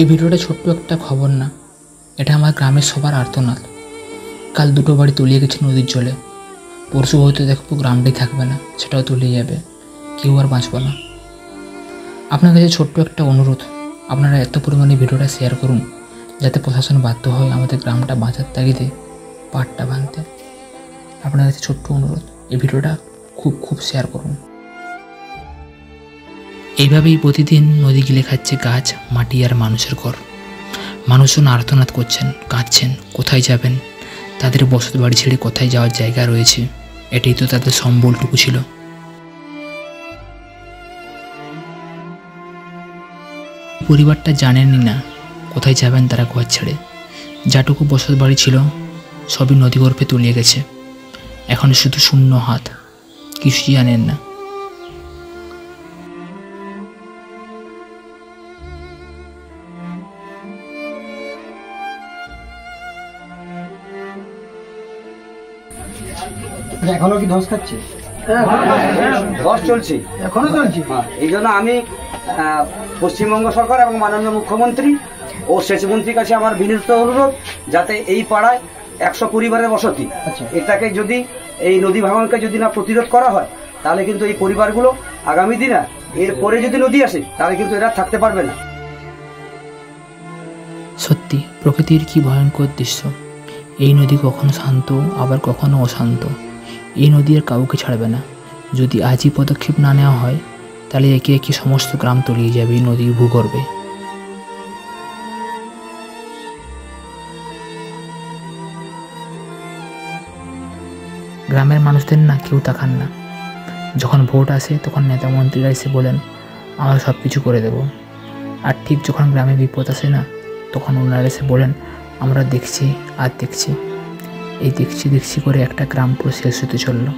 এই ভিডিওটা ছোট্ট একটা খবর না, এটা আমার গ্রামের সবার আর্তনাদ। কাল দুটো বাড়ি তলিয়ে গেছে নদীর জলে। পরশু হয়তো দেখবো গ্রামটাই থাকবে না, সেটাও তলিয়ে যাবে, কেউ আর বাঁচব না। আপনার কাছে ছোট্ট একটা অনুরোধ, আপনারা এত পরিমাণে ভিডিওটা শেয়ার করুন যাতে প্রশাসন বাধ্য হয় আমাদের গ্রামটা বাঁচার তাগিদে পাটটা ভাঙতে। আপনার কাছে ছোট্ট অনুরোধ, এই ভিডিওটা খুব শেয়ার করুন। এইভাবেই প্রতিদিন নদী গিলে খাচ্ছে গাছ, মাটি আর মানুষের ঘর। মানুষজন আর্তনাদ করছেন, কাঁদছেন, কোথায় যাবেন? তাদের বসত বাড়ি ছেড়ে কোথায় যাওয়ার জায়গা রয়েছে? এটাই তো তাদের সম্বলটুকু ছিল। পরিবারটা জানেনই না কোথায় যাবেন তারা ঘর ছেড়ে। যাটুকু বসত বাড়ি ছিল সবই নদীগর্ভে তলিয়ে গেছে। এখন শুধু শূন্য হাত, কিছুই জানেন না। এখনো কি ধস খাচ্ছে? ধস চলছে, এখনো চলছে। এই জন্য আমি পশ্চিমবঙ্গ সরকার এবং মাননীয় মুখ্যমন্ত্রী ও সেচমন্ত্রীর কাছে আমার বিনীত অনুরোধ, যাতে এই পাড়ায় 100 পরিবারের বসতি, এটাকে যদি এই নদী ভাঙনকে যদি না প্রতিরোধ করা হয়, তাহলে কিন্তু এই পরিবারগুলো আগামী দিনে এরপরে যদি নদী আসে তাহলে কিন্তু এরা থাকতে পারবে না। সত্যি প্রকৃতির কি ভয়ঙ্কর দৃশ্য। এই নদী কখনো শান্ত, আবার কখনো অশান্ত। এই নদী আর কাউকে ছাড়বে না। যদি আজই পদক্ষেপ না নেওয়া হয় তাহলে একে একে সমস্ত গ্রাম তলিয়ে যাবে এই নদীর ভূগর্ভে। গ্রামের মানুষদের না কেউ তাকান না। যখন ভোট আসে তখন নেতা মন্ত্রীরা এসে বলেন আমরা সব কিছু করে দেব, আর ঠিক যখন গ্রামে বিপদ আসে না তখন ওনারা এসে বলেন আমরা দেখছি আর দেখছি। এই দেখছি করে একটা গ্রাম পুরো শেষ হতে চললো।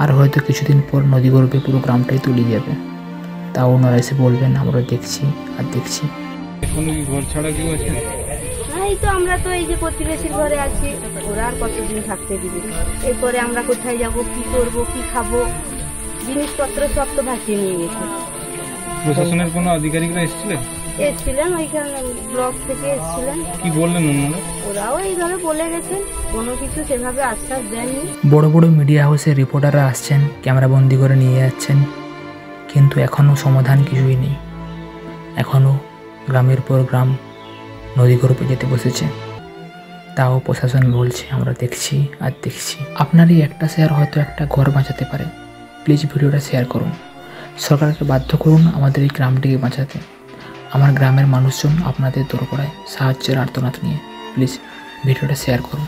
আর হয়তো কিছুদিন পর নদীগর্ভে পুরো গ্রামটাই তলিয়ে যাবে। তাও ওনারা এসে বলবেন আমরা দেখছি আর দেখছি। এই তো আমরা তো এই যে প্রতিবেশীর ঘরে আছি, ওরা আর কতদিন থাকতে দিবে? এরপরে আমরা কোথায় যাব, কি করব, কি খাবো? জিনিসপত্র সব তো ভাসিয়ে নিয়ে গেছে। প্রশাসনের কোনো আধিকারিকরা এসেছিলেন ওইখানে ব্লক থেকে এসেছিলেন। কি বললেন ওনারা? ওরাও এইভাবে বলে গেছেন, কোনো কিছু সেভাবে আশ্বাস দেননি। বড় বড় মিডিয়া হাউসের রিপোর্টাররা আসছেন, ক্যামেরাবন্দি করে নিয়ে যাচ্ছেন, কিন্তু এখনও সমাধান কিছুই নেই। এখনও গ্রামের পর গ্রাম নদীগর্ভে যেতে বসেছে। তাও প্রশাসন বলছে আমরা দেখছি আর দেখছি। আপনারই একটা শেয়ার হয়তো একটা ঘর বাঁচাতে পারে। প্লিজ ভিডিওটা শেয়ার করুন। সরকারকে বাধ্য করুন আমাদের এই গ্রামটিকে বাঁচাতে। আমার গ্রামের মানুষজন আপনাদের দরকার সাহায্যের আর্তনাদ নিয়ে। প্লিজ ভিডিওটা শেয়ার করুন।